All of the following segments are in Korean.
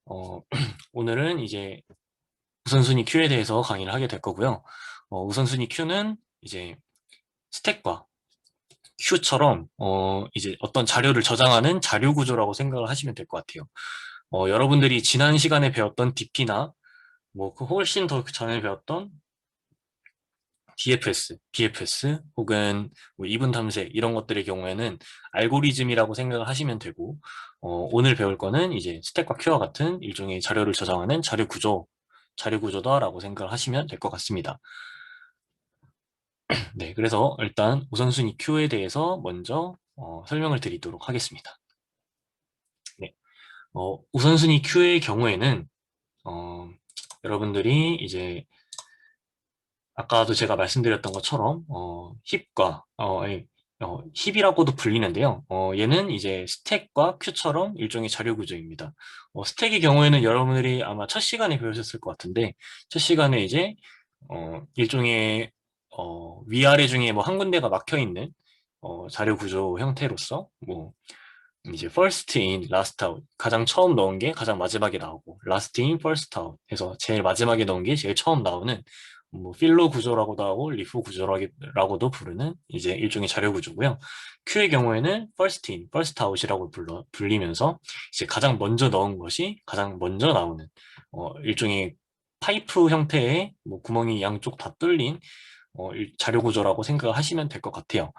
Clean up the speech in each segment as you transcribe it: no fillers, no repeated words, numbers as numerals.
어, 오늘은 이제 우선순위 Q에 대해서 강의를 하게 될 거고요. 우선순위 Q는 이제 스택과 Q처럼 이제 어떤 자료를 저장하는 자료 구조라고 생각을 하시면 될 것 같아요. 여러분들이 지난 시간에 배웠던 DP나 뭐 그 훨씬 더 전에 배웠던 DFS, BFS 혹은 뭐 이분 탐색 이런 것들의 경우에는 알고리즘이라고 생각을 하시면 되고 오늘 배울 거는 이제 스택과 큐와 같은 일종의 자료를 저장하는 자료 구조다라고 생각을 하시면 될 것 같습니다. 네, 그래서 일단 우선순위 큐에 대해서 먼저 설명을 드리도록 하겠습니다. 네, 우선순위 큐의 경우에는 어, 여러분들이 이제 아까도 제가 말씀드렸던 것처럼 힙과 힙이라고도 불리는데요. 얘는 이제 스택과 큐처럼 일종의 자료 구조입니다. 스택의 경우에는 여러분들이 아마 첫 시간에 배우셨을 것 같은데 첫 시간에 이제 일종의 위아래 중에 뭐 한 군데가 막혀 있는 자료 구조 형태로서 뭐 이제 first in, last out 가장 처음 넣은 게 가장 마지막에 나오고 last in, first out 해서 제일 마지막에 넣은 게 제일 처음 나오는 뭐 필로 구조라고도 하고 리프 구조라고도 부르는 이제 일종의 자료 구조고요. Q의 경우에는 first in, first out이라고 불리면서 이제 가장 먼저 넣은 것이 가장 먼저 나오는 일종의 파이프 형태의 뭐 구멍이 양쪽 다 뚫린 자료 구조라고 생각을 하시면 될 것 같아요.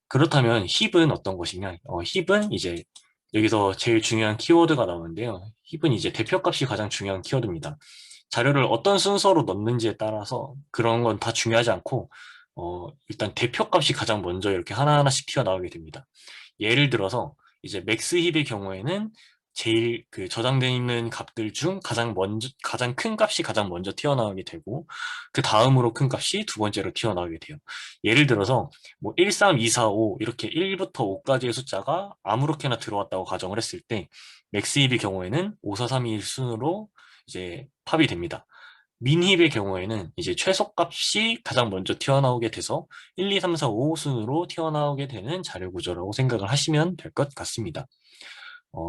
그렇다면 힙은 어떤 것이냐? 힙은 이제 여기서 제일 중요한 키워드가 나오는데요. 힙은 이제 대표값이 가장 중요한 키워드입니다. 자료를 어떤 순서로 넣는지에 따라서 그런 건 다 중요하지 않고 일단 대표값이 가장 먼저 이렇게 하나하나씩 튀어나오게 됩니다. 예를 들어서 이제 맥스 힙의 경우에는 제일 그 저장되어 있는 값들 중 가장 큰 값이 가장 먼저 튀어나오게 되고 그 다음으로 큰 값이 두 번째로 튀어나오게 돼요. 예를 들어서 뭐 1, 3, 2, 4, 5 이렇게 1부터 5까지의 숫자가 아무렇게나 들어왔다고 가정을 했을 때 맥스 힙의 경우에는 5, 4, 3, 2, 1 순으로 이제 팝이 됩니다. 민힙의 경우에는 이제 최소값이 가장 먼저 튀어나오게 돼서 1, 2, 3, 4, 5 순으로 튀어나오게 되는 자료 구조라고 생각을 하시면 될 것 같습니다.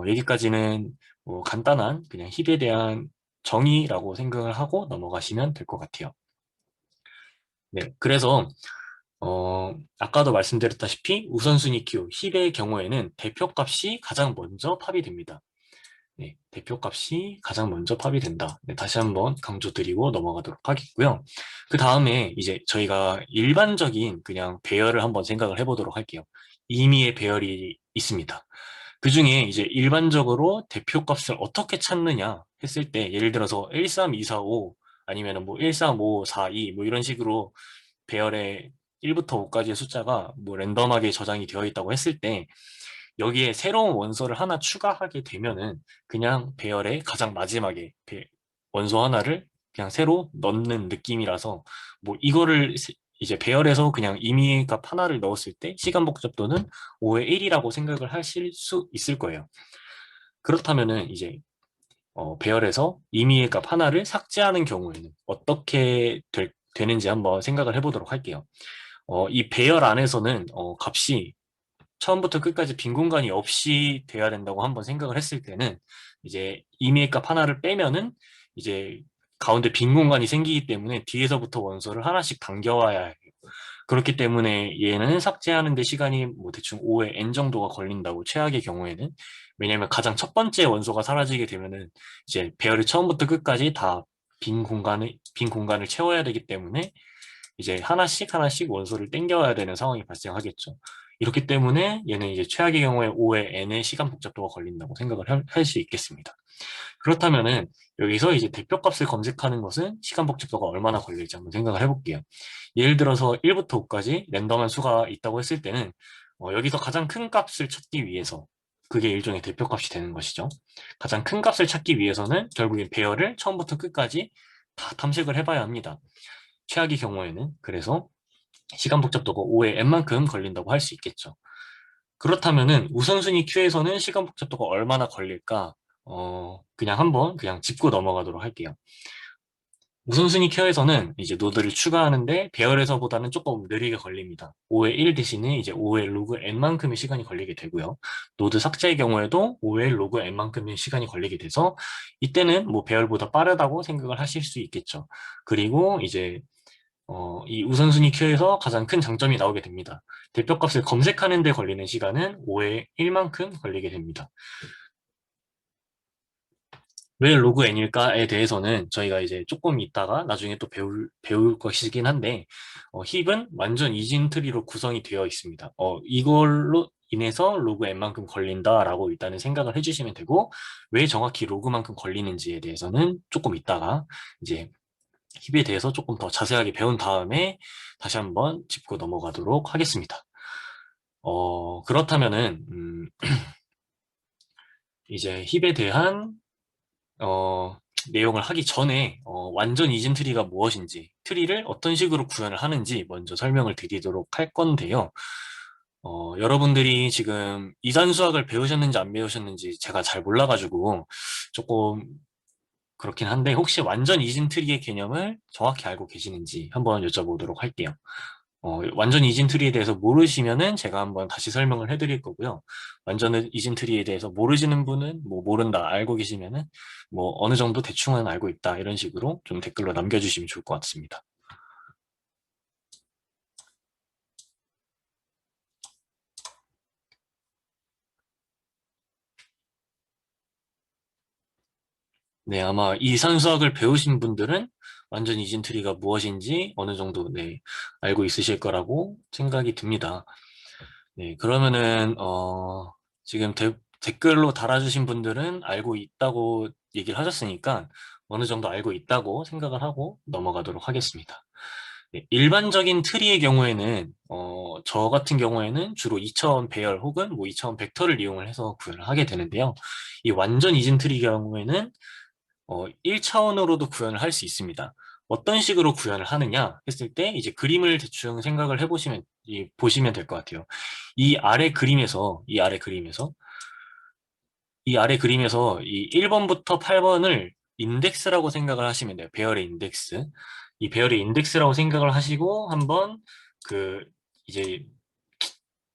여기까지는 뭐 간단한 그냥 힙에 대한 정의라고 생각을 하고 넘어가시면 될 것 같아요. 네, 그래서 아까도 말씀드렸다시피 우선순위 q 힙의 경우에는 대표값이 가장 먼저 팝이 됩니다. 네, 대표값이 가장 먼저 팝이 된다. 네, 다시 한번 강조드리고 넘어가도록 하겠고요. 그 다음에 이제 저희가 일반적인 그냥 배열을 한번 생각을 해보도록 할게요. 임의의 배열이 있습니다. 그 중에 이제 일반적으로 대표값을 어떻게 찾느냐 했을 때 예를 들어서 1, 3, 2, 4, 5 아니면 뭐 1, 3, 5, 4, 2 뭐 이런 식으로 배열의 1부터 5까지의 숫자가 뭐 랜덤하게 저장이 되어 있다고 했을 때 여기에 새로운 원소를 하나 추가하게 되면은 그냥 배열의 가장 마지막에 원소 하나를 그냥 새로 넣는 느낌이라서 뭐 이거를 이제 배열에서 그냥 임의값 하나를 넣었을 때 시간 복잡도는 5의 1이라고 생각을 하실 수 있을 거예요. 그렇다면은 이제 배열에서 임의의 값 하나를 삭제하는 경우에는 어떻게 되는지 한번 생각을 해보도록 할게요. 이 배열 안에서는 값이 처음부터 끝까지 빈 공간이 없이 돼야 된다고 한번 생각을 했을 때는 이제 임의의 값 하나를 빼면은 이제 가운데 빈 공간이 생기기 때문에 뒤에서부터 원소를 하나씩 당겨와야 해요. 그렇기 때문에 얘는 삭제하는 데 시간이 뭐 대충 5의 n 정도가 걸린다고 최악의 경우에는 왜냐면 가장 첫 번째 원소가 사라지게 되면은 이제 배열이 처음부터 끝까지 다 빈 공간을 채워야 되기 때문에 이제 하나씩 하나씩 원소를 땡겨와야 되는 상황이 발생하겠죠. 이렇기 때문에 얘는 이제 최악의 경우에 5의 n의 시간 복잡도가 걸린다고 생각을 할 수 있겠습니다. 그렇다면은 여기서 이제 대표값을 검색하는 것은 시간 복잡도가 얼마나 걸릴지 한번 생각을 해볼게요. 예를 들어서 1부터 5까지 랜덤한 수가 있다고 했을 때는 여기서 가장 큰 값을 찾기 위해서 그게 일종의 대표값이 되는 것이죠. 가장 큰 값을 찾기 위해서는 결국엔 배열을 처음부터 끝까지 다 탐색을 해봐야 합니다. 최악의 경우에는 그래서 시간 복잡도가 5의 n만큼 걸린다고 할 수 있겠죠. 그렇다면은 우선순위 큐에서는 시간 복잡도가 얼마나 걸릴까? 그냥 한번 그냥 짚고 넘어가도록 할게요. 우선순위 큐에서는 이제 노드를 추가하는데 배열에서보다는 조금 느리게 걸립니다. 5의 1 대신에 이제 5의 로그 n만큼의 시간이 걸리게 되고요. 노드 삭제의 경우에도 5의 로그 n만큼의 시간이 걸리게 돼서 이때는 뭐 배열보다 빠르다고 생각을 하실 수 있겠죠. 그리고 이제 이 우선순위 큐에서 가장 큰 장점이 나오게 됩니다. 대표값을 검색하는 데 걸리는 시간은 5의 1만큼 걸리게 됩니다. 왜 로그 n일까에 대해서는 저희가 이제 조금 있다가 나중에 또 배울 것이긴 한데, 힙은 완전 이진 트리로 구성이 되어 있습니다. 이걸로 인해서 로그 n만큼 걸린다라고 일단은 생각을 해주시면 되고, 왜 정확히 로그만큼 걸리는지에 대해서는 조금 있다가 이제 힙에 대해서 조금 더 자세하게 배운 다음에 다시 한번 짚고 넘어가도록 하겠습니다. 그렇다면은, 이제 힙에 대한 어, 내용을 하기 전에 완전 이진 트리가 무엇인지, 트리를 어떤 식으로 구현을 하는지 먼저 설명을 드리도록 할 건데요. 여러분들이 지금 이산 수학을 배우셨는지 안 배우셨는지 제가 잘 몰라가지고 조금 그렇긴 한데 혹시 완전 이진 트리의 개념을 정확히 알고 계시는지 한번 여쭤보도록 할게요. 완전 이진 트리에 대해서 모르시면은 제가 한번 다시 설명을 해드릴 거고요. 완전 이진 트리에 대해서 모르시는 분은 뭐 모른다 알고 계시면은 뭐 어느 정도 대충은 알고 있다 이런 식으로 좀 댓글로 남겨주시면 좋을 것 같습니다. 네, 아마 이산수학을 배우신 분들은 완전 이진 트리가 무엇인지 어느 정도 네, 알고 있으실 거라고 생각이 듭니다. 네, 그러면은 지금 댓글로 달아주신 분들은 알고 있다고 얘기를 하셨으니까 어느 정도 알고 있다고 생각을 하고 넘어가도록 하겠습니다. 네, 일반적인 트리의 경우에는 저 같은 경우에는 주로 2차원 배열 혹은 뭐 2차원 벡터를 이용을 해서 구현을 하게 되는데요. 이 완전 이진 트리 경우에는 1차원으로도 구현을 할 수 있습니다. 어떤 식으로 구현을 하느냐 했을 때 이제 그림을 대충 생각을 해보시면 보시면 될 것 같아요. 이 아래 그림에서 이 1번부터 8번을 인덱스라고 생각을 하시면 돼요. 배열의 인덱스. 이 배열의 인덱스라고 생각을 하시고 한번 그 이제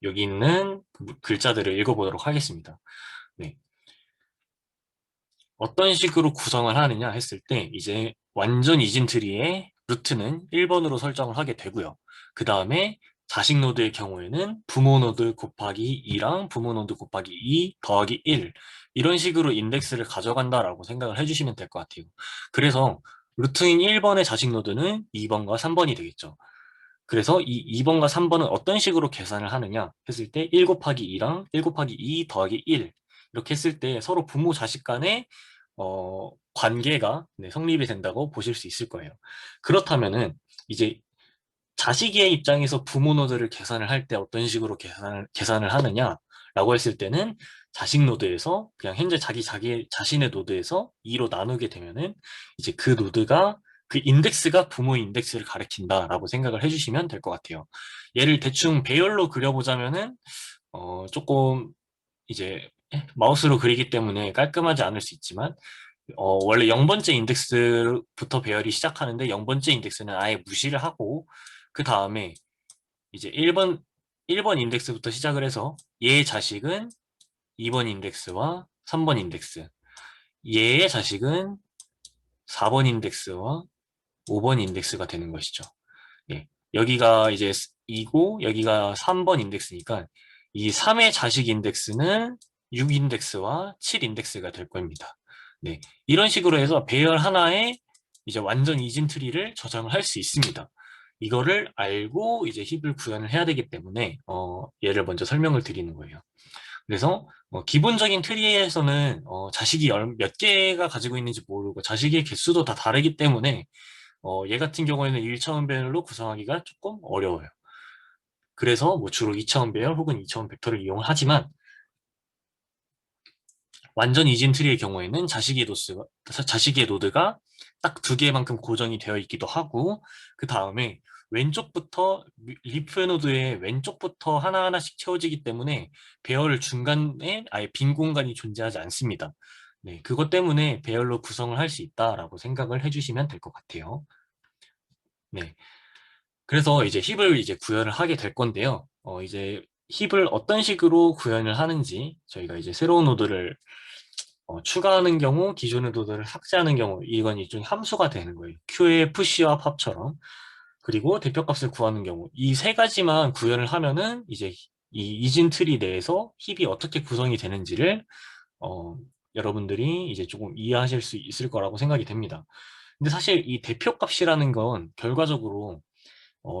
여기 있는 글자들을 읽어보도록 하겠습니다. 네. 어떤 식으로 구성을 하느냐 했을 때 이제 완전 이진 트리의 루트는 1번으로 설정을 하게 되고요. 그 다음에 자식 노드의 경우에는 부모 노드 곱하기 2랑 부모 노드 곱하기 2 더하기 1 이런 식으로 인덱스를 가져간다라고 생각을 해주시면 될 것 같아요. 그래서 루트인 1번의 자식 노드는 2번과 3번이 되겠죠. 그래서 이 2번과 3번은 어떤 식으로 계산을 하느냐 했을 때 1 곱하기 2랑 1 곱하기 2 더하기 1 이렇게 했을 때 서로 부모 자식 간의 관계가 네, 성립이 된다고 보실 수 있을 거예요. 그렇다면은 이제 자식의 입장에서 부모 노드를 계산을 할 때 어떤 식으로 계산을 하느냐라고 했을 때는 자식 노드에서 그냥 현재 자기 자신의 노드에서 2로 나누게 되면은 이제 그 노드가 그 인덱스가 부모 인덱스를 가리킨다라고 생각을 해주시면 될 것 같아요. 얘를 대충 배열로 그려보자면은 조금 이제 마우스로 그리기 때문에 깔끔하지 않을 수 있지만 원래 0번째 인덱스부터 배열이 시작하는데 0번째 인덱스는 아예 무시를 하고 그 다음에 이제 1번 인덱스부터 시작을 해서 얘의 자식은 2번 인덱스와 3번 인덱스 얘의 자식은 4번 인덱스와 5번 인덱스가 되는 것이죠. 예. 여기가 이제 2고 여기가 3번 인덱스니까 이 3의 자식 인덱스는 6 인덱스와 7 인덱스가 될 겁니다. 네. 이런 식으로 해서 배열 하나에 이제 완전 이진 트리를 저장을 할 수 있습니다. 이거를 알고 이제 힙을 구현을 해야 되기 때문에 얘를 먼저 설명을 드리는 거예요. 그래서 기본적인 트리에서는 자식이 몇 개가 가지고 있는지 모르고 자식의 개수도 다 다르기 때문에 얘 같은 경우에는 1차원 배열로 구성하기가 조금 어려워요. 그래서 뭐 주로 2차원 배열 혹은 2차원 벡터를 이용을 하지만 완전 이진 트리의 경우에는 자식의 노드가 딱 두 개만큼 고정이 되어 있기도 하고 그 다음에 왼쪽부터 리프 노드의 왼쪽부터 하나하나씩 채워지기 때문에 배열 중간에 아예 빈 공간이 존재하지 않습니다. 네, 그것 때문에 배열로 구성을 할 수 있다라고 생각을 해주시면 될 것 같아요. 네, 그래서 이제 힙을 이제 구현을 하게 될 건데요. 이제 힙을 어떤 식으로 구현을 하는지 저희가 이제 새로운 노드를 추가하는 경우, 기존의 노드를 삭제하는 경우, 이건 일종의 함수가 되는 거예요. Q의 푸시와 팝처럼. 그리고 대표값을 구하는 경우, 이 세 가지만 구현을 하면은 이제 이 이진 트리 내에서 힙이 어떻게 구성이 되는지를 어, 여러분들이 이제 조금 이해하실 수 있을 거라고 생각이 됩니다. 근데 사실 이 대표값이라는 건 결과적으로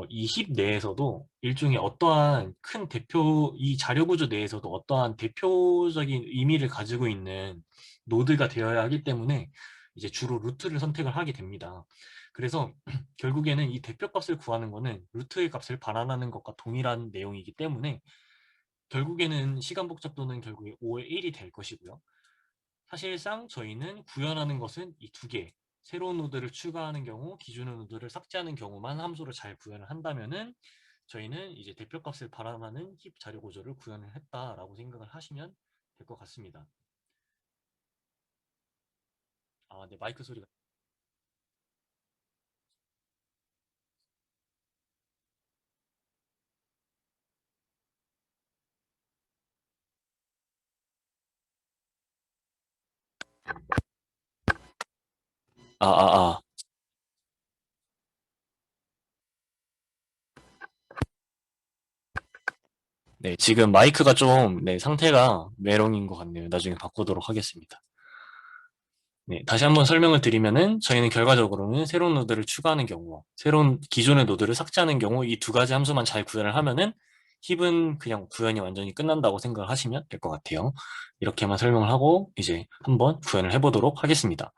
이 힙 내에서도 일종의 어떠한 큰 대표, 이 자료 구조 내에서도 어떠한 대표적인 의미를 가지고 있는 노드가 되어야 하기 때문에 이제 주로 루트를 선택을 하게 됩니다. 그래서 결국에는 이 대표값을 구하는 거는 루트의 값을 반환하는 것과 동일한 내용이기 때문에 결국에는 시간 복잡도는 결국에 5의 1이 될 것이고요. 사실상 저희는 구현하는 것은 이 두 개, 새로운 노드를 추가하는 경우, 기존의 노드를 삭제하는 경우만 함수를 잘 구현을 한다면은 저희는 이제 대표값을 발환하는 힙 자료 구조를 구현을 했다라고 생각을 하시면 될 것 같습니다. 아, 네, 마이크 소리가. 아, 아, 아. 네, 지금 마이크가 좀, 네, 상태가 메롱인 것 같네요. 나중에 바꾸도록 하겠습니다. 네, 다시 한번 설명을 드리면은 저희는 결과적으로는 새로운 노드를 추가하는 경우, 새로운 기존의 노드를 삭제하는 경우 이 두 가지 함수만 잘 구현을 하면은 힙은 그냥 구현이 완전히 끝난다고 생각을 하시면 될 것 같아요. 이렇게만 설명을 하고 이제 한번 구현을 해보도록 하겠습니다.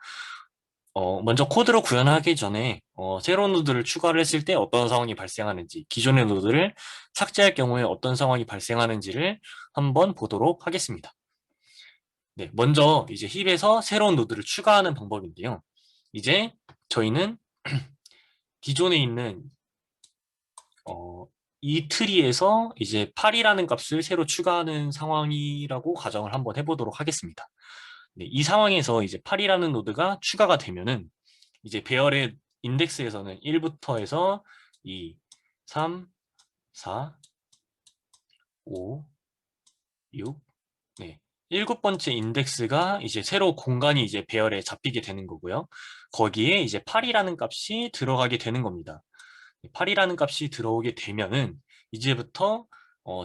먼저 코드로 구현하기 전에 새로운 노드를 추가를 했을 때 어떤 상황이 발생하는지, 기존의 노드를 삭제할 경우에 어떤 상황이 발생하는지를 한번 보도록 하겠습니다. 네, 먼저 이제 힙에서 새로운 노드를 추가하는 방법인데요. 이제 저희는 기존에 있는 이 트리에서 이제 8이라는 값을 새로 추가하는 상황이라고 가정을 한번 해보도록 하겠습니다. 네, 이 상황에서 이제 8이라는 노드가 추가가 되면은 이제 배열의 인덱스에서는 1부터 해서 2, 3, 4, 5, 6, 네. 일곱 번째 인덱스가 이제 새로 공간이 이제 배열에 잡히게 되는 거고요. 거기에 이제 8이라는 값이 들어가게 되는 겁니다. 8이라는 값이 들어오게 되면은 이제부터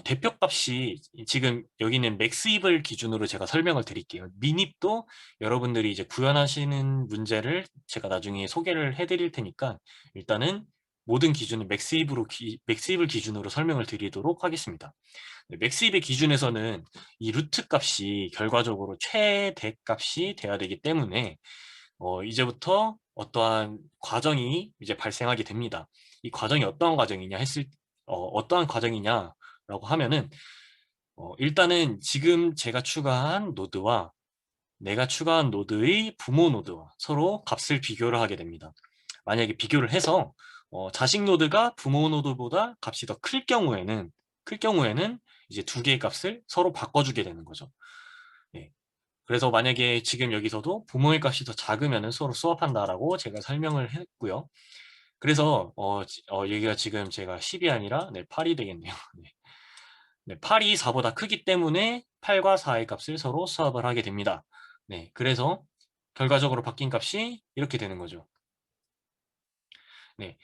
대표값이 지금 여기는 맥스입을 기준으로 제가 설명을 드릴게요. 미닙도 여러분들이 이제 구현하시는 문제를 제가 나중에 소개를 해드릴 테니까 일단은 모든 기준은 맥스입을 기준으로 설명을 드리도록 하겠습니다. 네, 맥스입의 기준에서는 이 루트 값이 결과적으로 최대 값이 돼야 되기 때문에 이제부터 어떠한 과정이 이제 발생하게 됩니다. 이 과정이 어떠한 과정이냐 어떠한 과정이냐라고 하면은 일단은 지금 제가 추가한 노드와 내가 추가한 노드의 부모 노드와 서로 값을 비교를 하게 됩니다. 만약에 비교를 해서 자식 노드가 부모 노드보다 값이 더 클 경우에는 이제 두 개의 값을 서로 바꿔주게 되는 거죠. 네. 그래서 만약에 지금 여기서도 부모의 값이 더 작으면 서로 수합한다라고 제가 설명을 했고요. 그래서 여기가 지금 제가 10이 아니라 네, 8이 되겠네요. 네. 네, 8이 4보다 크기 때문에 8과 4의 값을 서로 수합을 하게 됩니다. 네, 그래서 결과적으로 바뀐 값이 이렇게 되는 거죠. 네.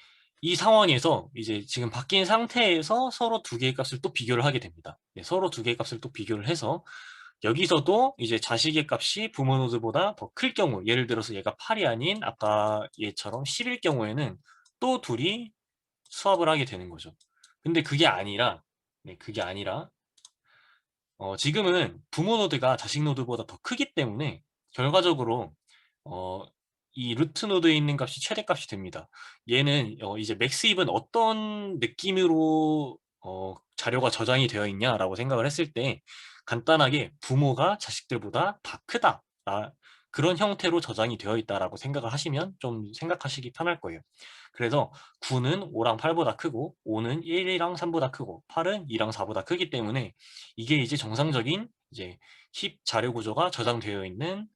이 상황에서 이제 지금 바뀐 상태에서 서로 두 개의 값을 또 비교를 하게 됩니다. 네, 서로 두 개의 값을 또 비교를 해서 여기서도 이제 자식의 값이 부모 노드보다 더 클 경우, 예를 들어서 얘가 8이 아닌 아까 얘처럼 10일 경우에는 또 둘이 수합을 하게 되는 거죠. 근데 그게 아니라, 네, 그게 아니라, 지금은 부모 노드가 자식 노드보다 더 크기 때문에 결과적으로, 어, 이 루트 노드에 있는 값이 최대값이 됩니다. 얘는 이제 맥스입은 어떤 느낌으로 자료가 저장이 되어 있냐라고 생각을 했을 때 간단하게 부모가 자식들보다 다 크다. 그런 형태로 저장이 되어 있다라고 생각을 하시면 좀 생각하시기 편할 거예요. 그래서 9는 5랑 8보다 크고 5는 1이랑 3보다 크고 8은 2랑 4보다 크기 때문에 이게 이제 정상적인 이제 힙 자료 구조가 저장되어 있는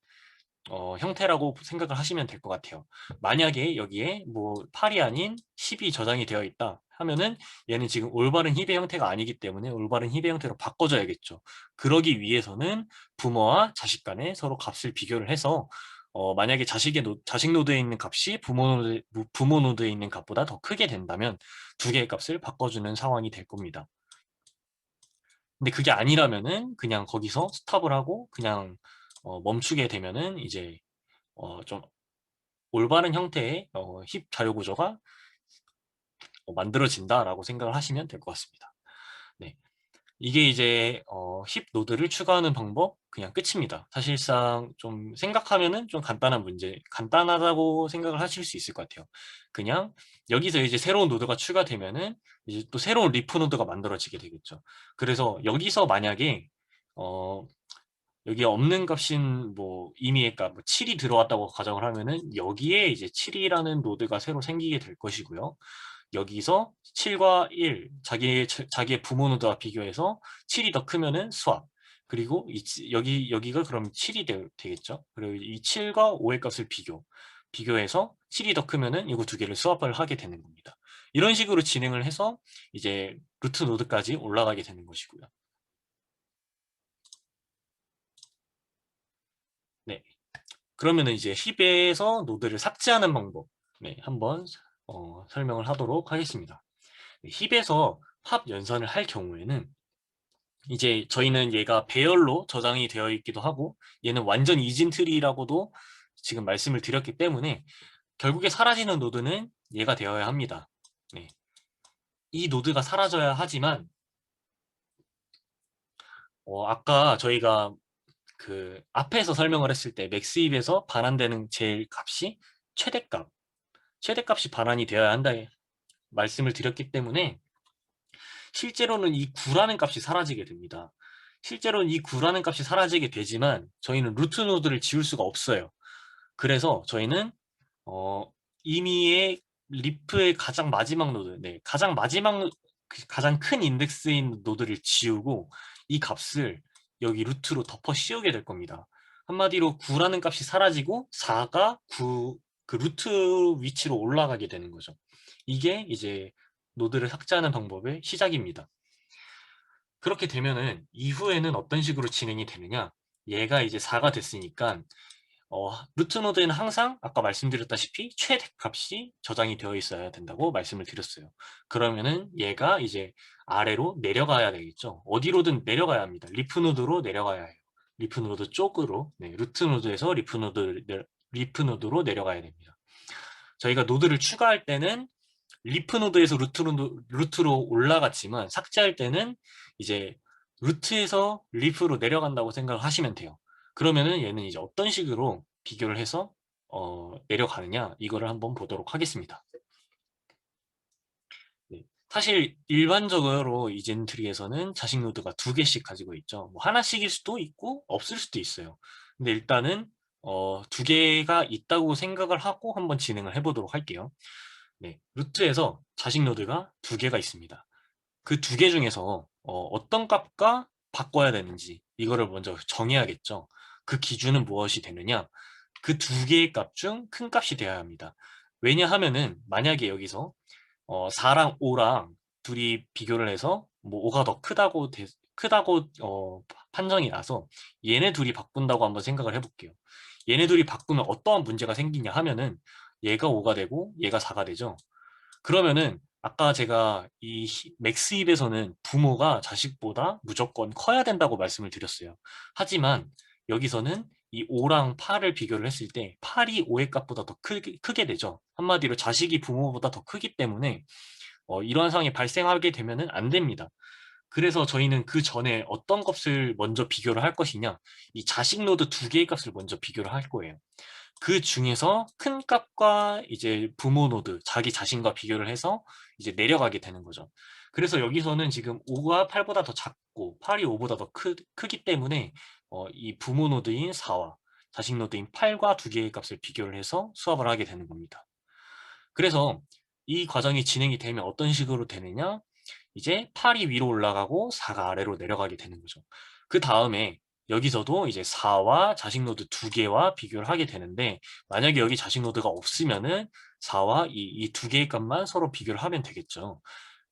형태라고 생각을 하시면 될 것 같아요. 만약에 여기에 뭐 8이 아닌 10이 저장이 되어 있다 하면은 얘는 지금 올바른 힙의 형태가 아니기 때문에 올바른 힙의 형태로 바꿔줘야겠죠. 그러기 위해서는 부모와 자식 간에 서로 값을 비교를 해서 만약에 자식 노드에 있는 값이 부모 노드에 있는 값보다 더 크게 된다면 두 개의 값을 바꿔주는 상황이 될 겁니다. 근데 그게 아니라면은 그냥 거기서 스탑을 하고 그냥 멈추게 되면은 이제 좀 올바른 형태의 힙 자료 구조가 만들어진다라고 생각을 하시면 될 것 같습니다. 네. 이게 이제 힙 노드를 추가하는 방법 그냥 끝입니다. 사실상 좀 생각하면은 좀 간단한 문제, 간단하다고 생각을 하실 수 있을 것 같아요. 그냥 여기서 이제 새로운 노드가 추가되면은 이제 또 새로운 리프 노드가 만들어지게 되겠죠. 그래서 여기서 만약에 어, 여기에 없는 값인 뭐 이미 그러니까 뭐 7이 들어왔다고 가정을 하면은 여기에 이제 7이라는 노드가 새로 생기게 될 것이고요. 여기서 7과 1, 자기의 부모 노드와 비교해서 7이 더 크면은 수압. 그리고 여기가 그럼 7이 되겠죠. 그리고 이 7과 5의 값을 비교해서 7이 더 크면은 이거 두 개를 수압을 하게 되는 겁니다. 이런 식으로 진행을 해서 이제 루트 노드까지 올라가게 되는 것이고요. 네. 그러면은 이제 힙에서 노드를 삭제하는 방법, 네, 한번 설명을 하도록 하겠습니다. 네, 힙에서 팝 연산을 할 경우에는 이제 저희는 얘가 배열로 저장이 되어 있기도 하고 얘는 완전 이진 트리라고도 지금 말씀을 드렸기 때문에 결국에 사라지는 노드는 얘가 되어야 합니다. 네. 이 노드가 사라져야 하지만 아까 저희가 그 앞에서 설명을 했을 때 맥스힙에서 반환되는 제일 값이 최대값, 최대값이 반환이 되어야 한다 말씀을 드렸기 때문에 실제로는 이 9라는 값이 사라지게 됩니다. 실제로는 이 9라는 값이 사라지게 되지만 저희는 루트 노드를 지울 수가 없어요. 그래서 저희는 어, 이미의 리프의 가장 마지막 노드, 네, 가장 큰 인덱스인 노드를 지우고 이 값을 여기 루트로 덮어 씌우게 될 겁니다. 한마디로 9라는 값이 사라지고 4가 9, 그 루트 위치로 올라가게 되는 거죠. 이게 이제 노드를 삭제하는 방법의 시작입니다. 그렇게 되면은 이후에는 어떤 식으로 진행이 되느냐? 얘가 이제 4가 됐으니까 루트 노드에는 항상 아까 말씀드렸다시피 최대값이 저장이 되어 있어야 된다고 말씀을 드렸어요. 그러면은 얘가 이제 아래로 내려가야 되겠죠. 어디로든 내려가야 합니다. 리프 노드로 내려가야 해요. 리프 노드 쪽으로, 네, 루트 노드에서 리프 노드로 내려가야 됩니다. 저희가 노드를 추가할 때는 리프 노드에서 루트로 올라갔지만 삭제할 때는 이제 루트에서 리프로 내려간다고 생각을 하시면 돼요. 그러면은 얘는 이제 어떤 식으로 비교를 해서 내려가느냐 이거를 한번 보도록 하겠습니다. 네. 사실 일반적으로 이젠트리에서는 자식 노드가 두 개씩 가지고 있죠. 뭐 하나씩일 수도 있고 없을 수도 있어요. 근데 일단은 두 개가 있다고 생각을 하고 한번 진행을 해보도록 할게요. 네, 루트에서 자식 노드가 두 개가 있습니다. 그 두 개 중에서 떤 값과 바꿔야 되는지 이거를 먼저 정해야겠죠. 그 기준은 무엇이 되느냐? 그 두 개의 값 중 큰 값이 되어야 합니다. 왜냐하면은 만약에 여기서 4랑 5랑 둘이 비교를 해서 뭐 5가 더 크다고 판정이 나서 얘네 둘이 바꾼다고 한번 생각을 해볼게요. 얘네 둘이 바꾸면 어떠한 문제가 생기냐 하면은 얘가 5가 되고 얘가 4가 되죠. 그러면은 아까 제가 이 맥스 힙에서는 부모가 자식보다 무조건 커야 된다고 말씀을 드렸어요. 하지만 여기서는 이 5랑 8을 비교를 했을 때 8이 5의 값보다 더 크게 되죠. 한마디로 자식이 부모보다 더 크기 때문에 이러한 상황이 발생하게 되면은 안 됩니다. 그래서 저희는 그 전에 어떤 값을 먼저 비교를 할 것이냐, 이 자식 노드 두 개의 값을 먼저 비교를 할 거예요. 그 중에서 큰 값과 이제 부모 노드, 자기 자신과 비교를 해서 이제 내려가게 되는 거죠. 그래서 여기서는 지금 5가 8보다 더 작고 8이 5보다 더 크기 때문에 이 부모 노드인 4와 자식 노드인 8과 두 개의 값을 비교를 해서 수합을 하게 되는 겁니다. 그래서 이 과정이 진행이 되면 어떤 식으로 되느냐? 이제 8이 위로 올라가고 4가 아래로 내려가게 되는 거죠. 그 다음에 여기서도 이제 4와 자식 노드 2개와 비교를 하게 되는데, 만약에 여기 자식 노드가 없으면은 4와 이 2개의 값만 서로 비교를 하면 되겠죠.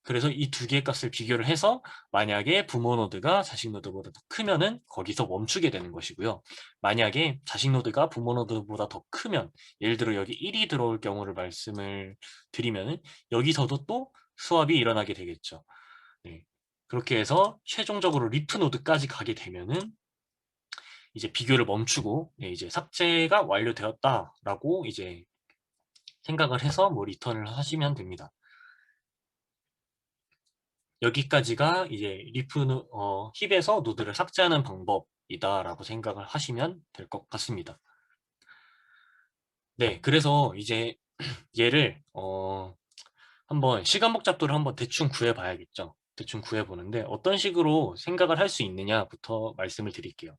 그래서 이 2개의 값을 비교를 해서 만약에 부모 노드가 자식 노드보다 더 크면은 거기서 멈추게 되는 것이고요. 만약에 자식 노드가 부모 노드보다 더 크면, 예를 들어 여기 1이 들어올 경우를 말씀을 드리면은 여기서도 또 수압이 일어나게 되겠죠. 네. 그렇게 해서 최종적으로 리프 노드까지 가게 되면은 이제 비교를 멈추고, 네, 이제 삭제가 완료되었다라고 이제 생각을 해서 뭐 리턴을 하시면 됩니다. 여기까지가 이제 힙에서 노드를 삭제하는 방법이다라고 생각을 하시면 될 것 같습니다. 네, 그래서 이제 얘를 한번 시간 복잡도를 한번 대충 구해봐야겠죠. 대충 구해보는데 어떤 식으로 생각을 할 수 있느냐부터 말씀을 드릴게요.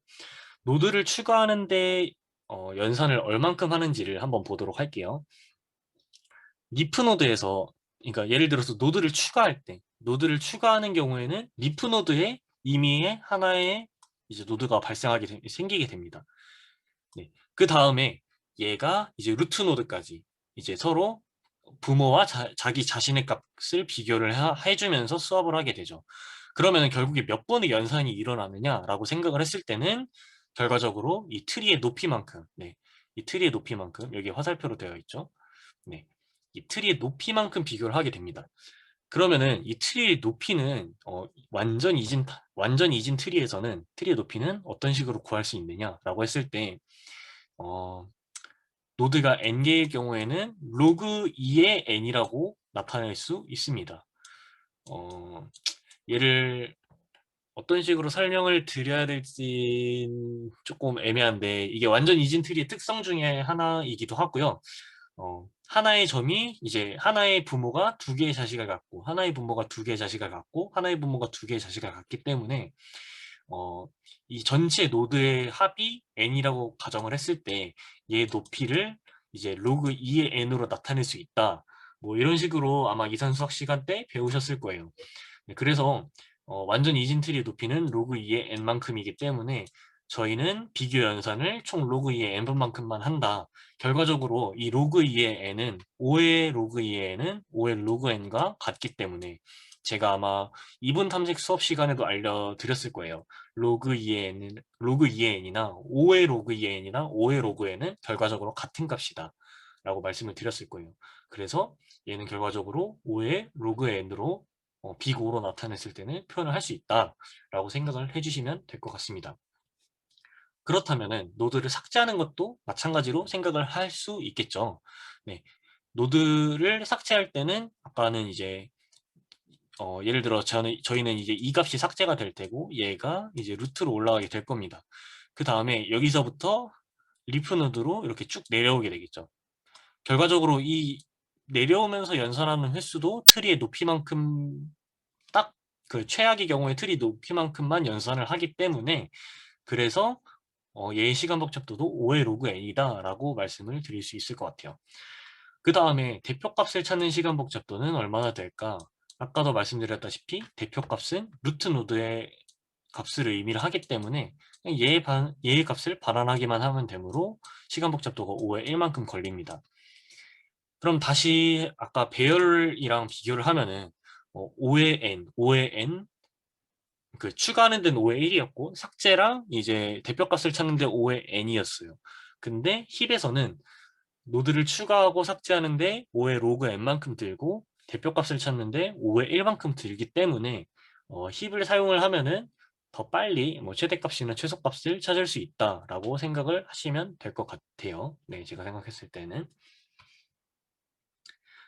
노드를 추가하는데 연산을 얼만큼 하는지를 한번 보도록 할게요. 리프 노드에서, 그러니까 예를 들어서 노드를 추가할 때, 노드를 추가하는 경우에는 리프 노드에 이미 하나의 이제 노드가 생기게 됩니다. 네. 그 다음에 얘가 이제 루트 노드까지 이제 서로 부모와 자기 자신의 값을 비교를 해주면서 수업을 하게 되죠. 그러면 결국에 몇 번의 연산이 일어나느냐라고 생각을 했을 때는 결과적으로 이 트리의 높이만큼, 네, 이 트리의 높이만큼, 여기 화살표로 되어 있죠. 네, 이 트리의 높이만큼 비교를 하게 됩니다. 그러면은 이 트리의 높이는 완전 이진 트리에서는 트리의 높이는 어떤 식으로 구할 수 있느냐라고 했을 때, 어, 노드가 n개일 경우에는 로그 2의 n이라고 나타낼 수 있습니다. 얘를 어떤 식으로 설명을 드려야 될지 조금 애매한데, 이게 완전 이진 트리의 특성 중에 하나이기도 하고요. 하나의 점이 이제 하나의 부모가 2개의 자식을 갖고, 하나의 부모가 2개의 자식을 갖고, 하나의 부모가 2개의 자식을 갖기 때문에 이 전체 노드의 합이 n이라고 가정을 했을 때 얘 높이를 이제 로그 2의 n으로 나타낼 수 있다. 뭐 이런 식으로 아마 이산수학 시간 때 배우셨을 거예요. 네, 그래서 완전 이진트리의 높이는 로그 2의 n만큼이기 때문에 저희는 비교 연산을 총 로그 2의 n분만큼만 한다. 결과적으로 이 로그 2의 n은 5의 로그 2의 n은 5의 로그 n과 같기 때문에, 제가 아마 이분 탐색 수업 시간에도 알려드렸을 거예요. 로그 2의 n이나 5의 로그 2의 n이나 5의 로그 n은 결과적으로 같은 값이다 라고 말씀을 드렸을 거예요. 그래서 얘는 결과적으로 5의 로그 n으로 비고로 나타냈을 때는 표현을 할 수 있다라고 생각을 해주시면 될 것 같습니다. 그렇다면은 노드를 삭제하는 것도 마찬가지로 생각을 할 수 있겠죠. 네, 노드를 삭제할 때는 아까는 이제 예를 들어 저희는 이제 이 값이 삭제가 될 테고 얘가 이제 루트로 올라가게 될 겁니다. 그 다음에 여기서부터 리프 노드로 이렇게 쭉 내려오게 되겠죠. 결과적으로 이 내려오면서 연산하는 횟수도 트리의 높이만큼, 딱 그 최악의 경우에 트리 높이만큼만 연산을 하기 때문에, 그래서 얘의 시간 복잡도도 5의 로그 n이다 라고 말씀을 드릴 수 있을 것 같아요. 그 다음에 대표값을 찾는 시간 복잡도는 얼마나 될까? 아까도 말씀드렸다시피 대표값은 루트 노드의 값을 의미를 하기 때문에 얘의 값을 반환하기만 하면 되므로 시간 복잡도가 5의 1만큼 걸립니다. 그럼 다시 아까 배열이랑 비교를 하면은 5의 n, 그 추가하는 데는 5의 1이었고 삭제랑 이제 대표값을 찾는 데 5의 n이었어요. 근데 힙에서는 노드를 추가하고 삭제하는데 5의 로그 n만큼 들고 대표값을 찾는데 5의 1만큼 들기 때문에 힙을 사용을 하면은 더 빨리 뭐 최대값이나 최소값을 찾을 수 있다라고 생각을 하시면 될 것 같아요. 네, 제가 생각했을 때는.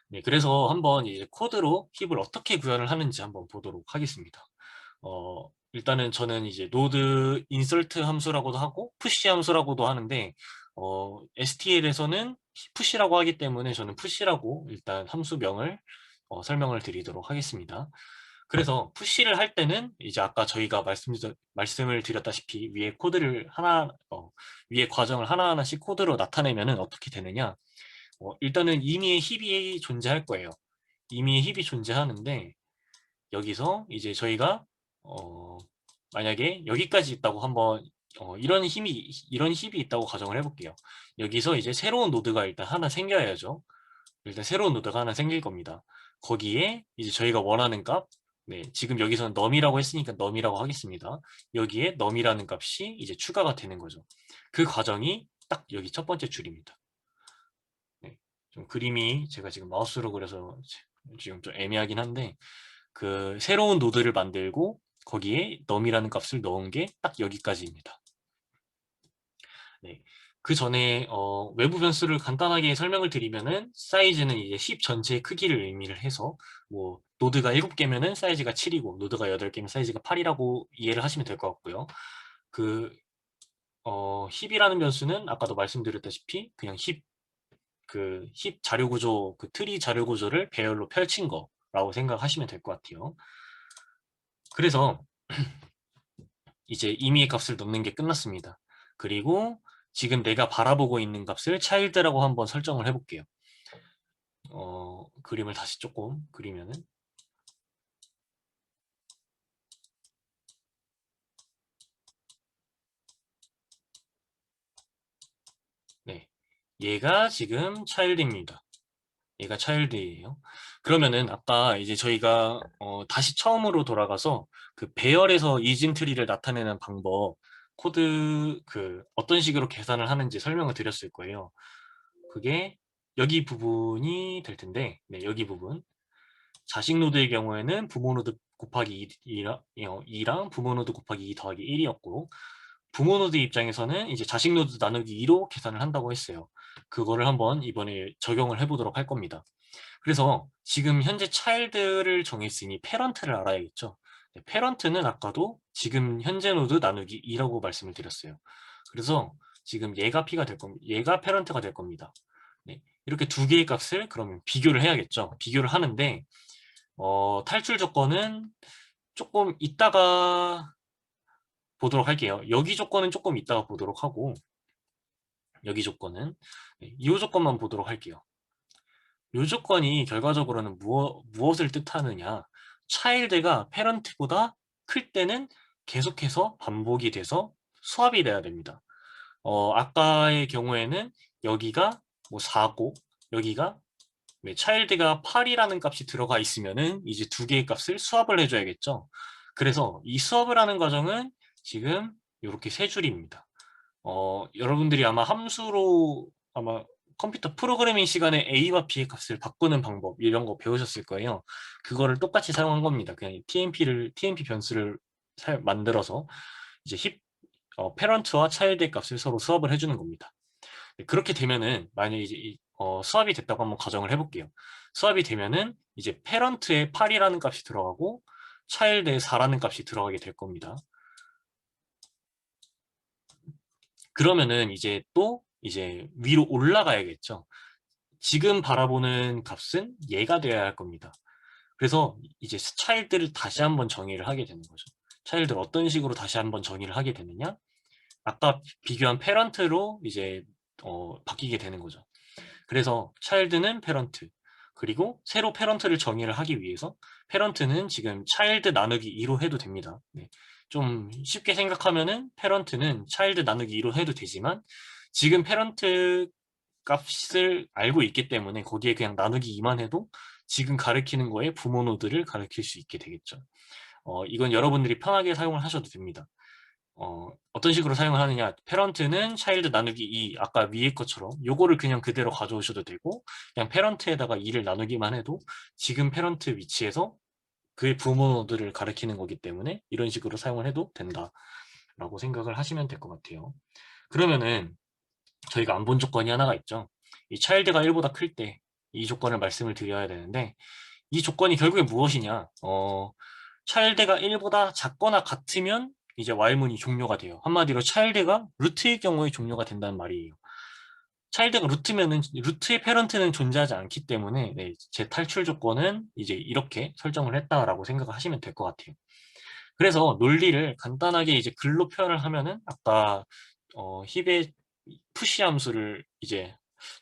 네, 그래서 한번 이제 코드로 힙을 어떻게 구현을 하는지 한번 보도록 하겠습니다. 일단은 저는 이제 노드 인서트 함수라고도 하고 푸시 함수라고도 하는데, STL에서는 푸시라고 하기 때문에 저는 푸시라고 일단 함수명을 설명을 드리도록 하겠습니다. 그래서 푸시를 할 때는 이제 아까 저희가 말씀을 드렸다시피 위에 과정을 하나하나씩 코드로 나타내면은 어떻게 되느냐? 일단은 이미의 힙이 존재할 거예요. 이미의 힙이 존재하는데 여기서 이제 저희가 어, 만약에 여기까지 있다고 한번 이런 힙이 있다고 가정을 해볼게요. 여기서 이제 새로운 노드가 일단 하나 생겨야죠. 일단 새로운 노드가 하나 생길 겁니다. 거기에 이제 저희가 원하는 값, 네, 지금 여기서는 num이라고 했으니까 num이라고 하겠습니다. 여기에 num이라는 값이 이제 추가가 되는 거죠. 그 과정이 딱 여기 첫 번째 줄입니다. 네, 좀 그림이 제가 지금 마우스로 그려서 지금 좀 애매하긴 한데 그 새로운 노드를 만들고 거기에 num이라는 값을 넣은 게 딱 여기까지입니다. 네. 그 전에 외부 변수를 간단하게 설명을 드리면은 사이즈는 이제 힙 전체의 크기를 의미를 해서 뭐 노드가 7개면은 사이즈가 7이고 노드가 8개면 사이즈가 8이라고 이해를 하시면 될 것 같고요. 그 힙이라는 변수는 아까도 말씀드렸다시피 그냥 힙 자료 구조 그 트리 자료 구조를 배열로 펼친 거라고 생각하시면 될 것 같아요. 그래서 이제 임의의 값을 넣는 게 끝났습니다. 그리고 지금 내가 바라보고 있는 값을 child라고 한번 설정을 해볼게요. 그림을 다시 조금 그리면은 네, 얘가 지금 child입니다. 얘가 child예요. 그러면은 아까 이제 저희가 다시 처음으로 돌아가서 그 배열에서 이진 트리를 나타내는 방법 코드 그 어떤 식으로 계산을 하는지 설명을 드렸을 거예요. 그게 여기 부분이 될 텐데, 네, 여기 부분. 자식 노드의 경우에는 부모 노드 곱하기 2랑 부모 노드 곱하기 2 더하기 1이었고, 부모 노드 입장에서는 이제 자식 노드 나누기 2로 계산을 한다고 했어요. 그거를 한번 이번에 적용을 해보도록 할 겁니다. 그래서 지금 현재 차일드를 정했으니 페런트를 알아야겠죠. 네, 페런트는 아까도 지금 현재 노드 나누기 2라고 말씀을 드렸어요. 그래서 지금 얘가 P가 될 겁니다. 얘가 페런트가 될 겁니다. 네, 이렇게 두 개의 값을 그러면 비교를 해야겠죠. 비교를 하는데 탈출 조건은 조금 이따가 보도록 할게요. 여기 조건은 조금 이따가 보도록 하고 여기 조건은 네, 이 조건만 보도록 할게요. 이 조건이 결과적으로는 무엇을 뜻하느냐 차일드가 페런트보다 클 때는 계속해서 반복이 돼서 수합이 돼야 됩니다. 아까의 경우에는 여기가 뭐 4고 여기가 차일드가 8이라는 값이 들어가 있으면은 이제 두 개의 값을 수합을 해줘야겠죠. 그래서 이 수합을 하는 과정은 지금 이렇게 세 줄입니다. 여러분들이 아마 함수로 아마 컴퓨터 프로그래밍 시간에 A와 B의 값을 바꾸는 방법 이런 거 배우셨을 거예요. 그거를 똑같이 사용한 겁니다. 그냥 TMP 변수를 만들어서 이제 페런트와 차일드의 값을 서로 수합을 해주는 겁니다. 네, 그렇게 되면은 만약에 이제 수합이 됐다고 한번 가정을 해볼게요. 수합이 되면은 이제 페런트에 8이라는 값이 들어가고 차일드에 4라는 값이 들어가게 될 겁니다. 그러면은 이제 또 이제 위로 올라가야겠죠. 지금 바라보는 값은 얘가 되어야 할 겁니다. 그래서 이제 차일드를 다시 한번 정의를 하게 되는 거죠. 차일드를 어떤 식으로 다시 한번 정의를 하게 되느냐? 아까 비교한 페런트로 이제 바뀌게 되는 거죠. 그래서 차일드는 페런트 그리고 새로 페런트를 정의를 하기 위해서 페런트는 지금 차일드 나누기 2로 해도 됩니다. 네. 좀 쉽게 생각하면은 페런트는 차일드 나누기 2로 해도 되지만 지금 페런트 값을 알고 있기 때문에 거기에 그냥 나누기 2만 해도 지금 가리키는 거에 부모 노드를 가리킬 수 있게 되겠죠. 이건 여러분들이 편하게 사용을 하셔도 됩니다. 어떤 식으로 사용을 하느냐 페런트는 차일드 나누기 2 아까 위에 것처럼 요거를 그냥 그대로 가져오셔도 되고 그냥 페런트에다가 2를 나누기만 해도 지금 페런트 위치에서 그의 부모들을 가리키는 거기 때문에 이런 식으로 사용을 해도 된다 라고 생각을 하시면 될 것 같아요. 그러면은 저희가 안 본 조건이 하나가 있죠. 이 차일드가 1보다 클 때 이 조건을 말씀을 드려야 되는데 이 조건이 결국에 무엇이냐 차일드가 1보다 작거나 같으면 이제 while문이 종료가 돼요. 한마디로 차일드가 루트일 경우에 종료가 된다는 말이에요. 차일드가 루트면은 루트의 페런트는 존재하지 않기 때문에 네, 제 탈출 조건은 이제 이렇게 설정을 했다라고 생각을 하시면 될 것 같아요. 그래서 논리를 간단하게 이제 글로 표현을 하면은 아까 힙의 푸시 함수를 이제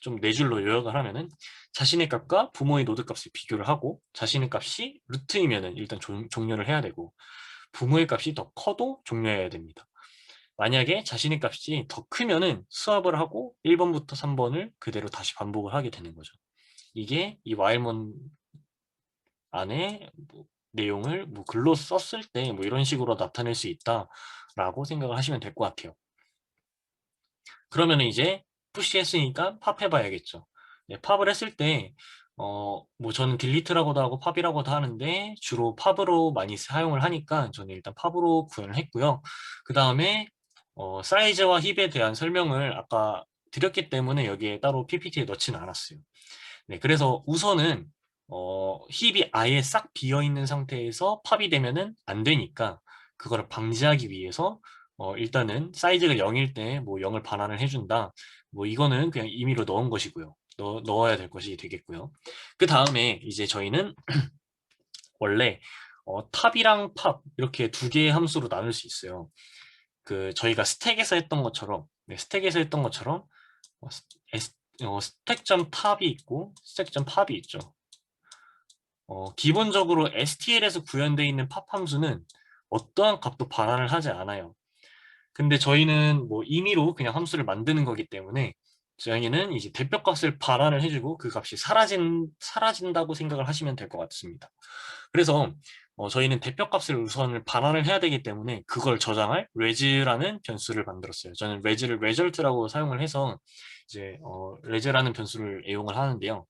좀 네 줄로 요약을 하면은 자신의 값과 부모의 노드 값을 비교를 하고 자신의 값이 루트이면은 일단 종료를 해야 되고 부모의 값이 더 커도 종료해야 됩니다. 만약에 자신의 값이 더 크면은 스왑을 하고 1번부터 3번을 그대로 다시 반복을 하게 되는 거죠. 이게 이 while문 안에 뭐 내용을 뭐 글로 썼을 때 뭐 이런 식으로 나타낼 수 있다라고 생각을 하시면 될 것 같아요. 그러면은 이제 푸시 했으니까 팝 해봐야겠죠. 네, 팝을 했을 때, 뭐 저는 딜리트라고도 하고 팝이라고도 하는데 주로 팝으로 많이 사용을 하니까 저는 일단 팝으로 구현을 했고요. 그 다음에 사이즈와 힙에 대한 설명을 아까 드렸기 때문에 여기에 따로 PPT에 넣지는 않았어요. 네, 그래서 우선은 힙이 아예 싹 비어 있는 상태에서 팝이 되면은 안 되니까 그거를 방지하기 위해서 일단은 사이즈가 0일 때 뭐 0을 반환을 해준다. 뭐 이거는 그냥 임의로 넣은 것이고요. 넣어야 될 것이 되겠고요. 그 다음에 이제 저희는 원래 탑이랑 팝 이렇게 두 개의 함수로 나눌 수 있어요. 그 저희가 스택에서 했던 것처럼 네, 스택에서 했던 것처럼 어, 스- 스택.점 탑이 있고 스택.점 팝이 있죠. 기본적으로 STL에서 구현되어 있는 팝 함수는 어떠한 값도 반환을 하지 않아요. 근데 저희는 뭐 임의로 그냥 함수를 만드는 거기 때문에 저희는 이제 대표값을 반환을 해주고 그 값이 사라진다고 생각을 하시면 될 것 같습니다. 그래서 저희는 대표값을 우선을 반환을 해야 되기 때문에 그걸 저장할 레즈라는 변수를 만들었어요. 저는 레즈를 result라고 사용을 해서 이제 레즈라는 변수를 애용을 하는데요.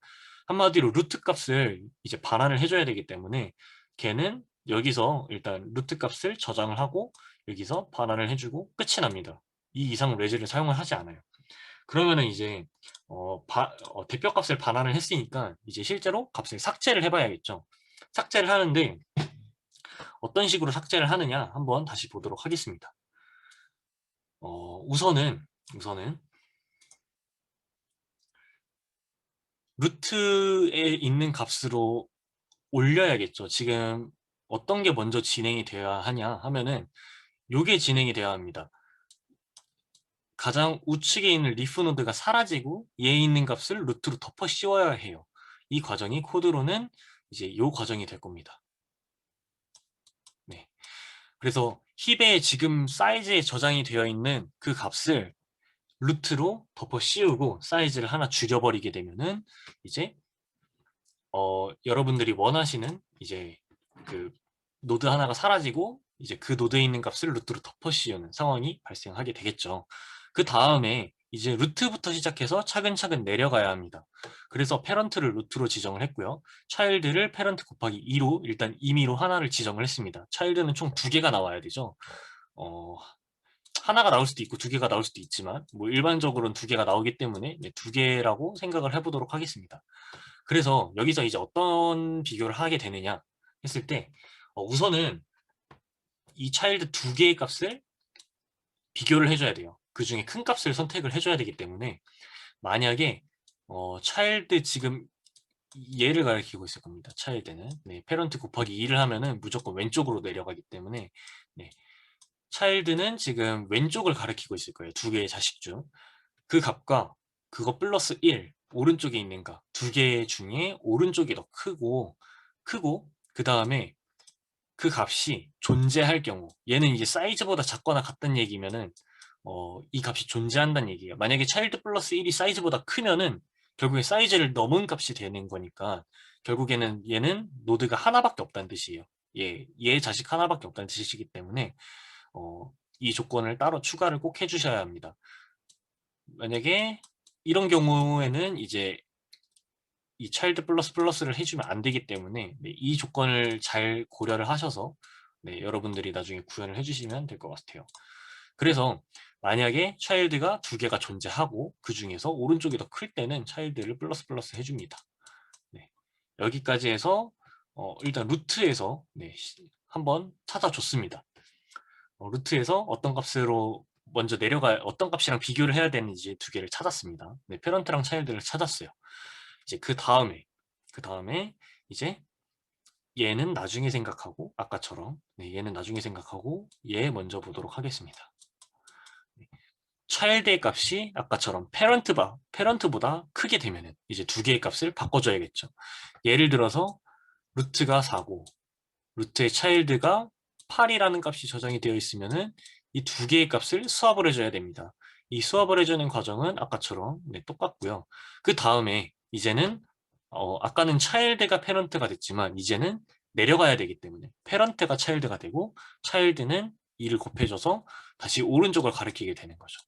한마디로 루트 값을 이제 반환을 해줘야 되기 때문에 걔는 여기서 일단 루트 값을 저장을 하고 여기서 반환을 해주고 끝이 납니다. 이 이상 레즈를 사용을 하지 않아요. 그러면은 이제 대표값을 반환을 했으니까 이제 실제로 값을 삭제를 해봐야겠죠. 삭제를 하는데 어떤 식으로 삭제를 하느냐 한번 다시 보도록 하겠습니다. 우선은 루트에 있는 값으로 올려야겠죠. 지금 어떤 게 먼저 진행이 돼야 하냐 하면은 요게 진행이 돼야 합니다. 가장 우측에 있는 리프 노드가 사라지고 얘에 있는 값을 루트로 덮어 씌워야 해요. 이 과정이 코드로는 이제 요 과정이 될 겁니다. 네. 그래서 힙에 지금 사이즈에 저장이 되어 있는 그 값을 루트로 덮어 씌우고 사이즈를 하나 줄여버리게 되면은 이제 여러분들이 원하시는 이제 그 노드 하나가 사라지고 이제 그 노드에 있는 값을 루트로 덮어 씌우는 상황이 발생하게 되겠죠. 그 다음에 이제 루트부터 시작해서 차근차근 내려가야 합니다. 그래서 페런트를 루트로 지정을 했고요. 차일드를 페런트 곱하기 2로 일단 임의로 하나를 지정을 했습니다. 차일드는 총 두 개가 나와야 되죠. 어, 하나가 나올 수도 있고 두 개가 나올 수도 있지만 뭐 일반적으로는 두 개가 나오기 때문에 네, 두 개라고 생각을 해보도록 하겠습니다. 그래서 여기서 이제 어떤 비교를 하게 되느냐 했을 때 우선은 이 차일드 두 개의 값을 비교를 해줘야 돼요. 그 중에 큰 값을 선택을 해줘야 되기 때문에 만약에 차일드 지금 얘를 가리키고 있을 겁니다. 차일드는 네, 페런트 곱하기 2를 하면은 무조건 왼쪽으로 내려가기 때문에 네, 차일드는 지금 왼쪽을 가리키고 있을 거예요. 두 개의 자식 중. 그 값과 그거 플러스 1 오른쪽에 있는 값 두 개 중에 오른쪽이 더 크고 그 다음에 그 값이 존재할 경우 얘는 이제 사이즈보다 작거나 같다는 얘기면은 이 값이 존재한다는 얘기예요. 만약에 차일드 플러스 1이 사이즈보다 크면은 결국에 사이즈를 넘은 값이 되는 거니까 결국에는 얘는 노드가 하나밖에 없다는 뜻이에요. 얘 자식 하나밖에 없다는 뜻이기 때문에 이 조건을 따로 추가를 꼭 해주셔야 합니다. 만약에 이런 경우에는 이제 이 차일드 플러스 플러스를 해주면 안 되기 때문에 네, 이 조건을 잘 고려를 하셔서 네, 여러분들이 나중에 구현을 해주시면 될 것 같아요. 그래서 만약에 차일드가 두 개가 존재하고 그 중에서 오른쪽이 더 클 때는 차일드를 플러스 플러스 해줍니다. 네, 여기까지 해서 일단 루트에서 네, 한번 찾아줬습니다. 루트에서 어떤 값으로 먼저 어떤 값이랑 비교를 해야 되는지 두 개를 찾았습니다. 네, 페런트랑 차일드를 찾았어요. 이제 그 다음에 이제 얘는 나중에 생각하고 아까처럼 네, 얘는 나중에 생각하고 얘 먼저 보도록 하겠습니다. 네, 차일드의 값이 아까처럼 페런트보다 크게 되면은 이제 두 개의 값을 바꿔줘야겠죠. 예를 들어서 루트가 4고 루트의 차일드가 8이라는 값이 저장이 되어 있으면은 이 두 개의 값을 수합을 해줘야 됩니다. 이 수합을 해주는 과정은 아까처럼 네, 똑같고요. 그 다음에 이제는 아까는 차일드가 페런트가 됐지만 이제는 내려가야 되기 때문에 페런트가 차일드가 되고 차일드는 2를 곱해줘서 다시 오른쪽을 가리키게 되는 거죠.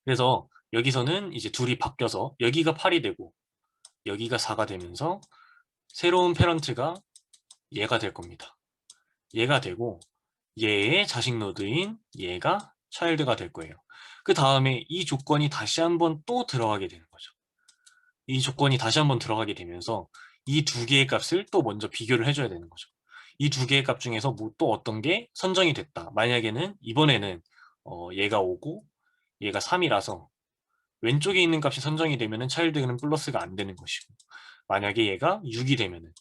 그래서 여기서는 이제 둘이 바뀌어서 여기가 8이 되고 여기가 4가 되면서 새로운 페런트가 얘가 될 겁니다. 얘가 되고 얘의 자식 노드인 얘가 차일드가 될 거예요. 그 다음에 이 조건이 다시 한번 또 들어가게 되는 거죠. 이 조건이 다시 한번 들어가게 되면서 이 두 개의 값을 또 먼저 비교를 해줘야 되는 거죠. 이 두 개의 값 중에서 뭐 또 어떤 게 선정이 됐다. 만약에는 이번에는 얘가 5고 얘가 3이라서 왼쪽에 있는 값이 선정이 되면은 차일드는 플러스가 안 되는 것이고 만약에 얘가 6이 되면은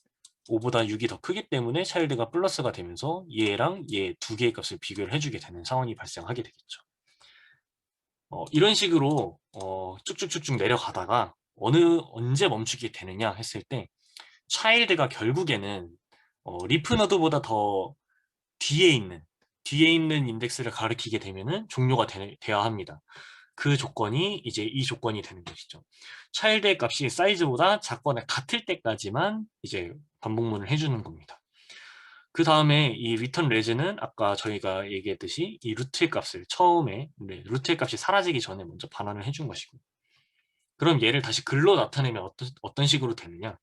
5보다 6이 더 크기 때문에 차일드가 플러스가 되면서 얘랑 얘 두 개의 값을 비교를 해주게 되는 상황이 발생하게 되겠죠. 이런 식으로 쭉쭉쭉쭉 내려가다가 언제 멈추게 되느냐 했을 때 차일드가 결국에는 리프 노드보다 더 뒤에 있는 인덱스를 가리키게 되면은 종료가 돼야 합니다. 그 조건이 이제 이 조건이 되는 것이죠. 차일드의 값이 사이즈보다 작거나 같을 때까지만 이제 반복문을 해주는 겁니다. 그 다음에 이 return res는 아까 저희가 얘기했듯이 이 루트의 값을 처음에 루트의 값이 사라지기 전에 먼저 반환을 해준 것이고 그럼 얘를 다시 글로 나타내면 어떤 식으로 되느냐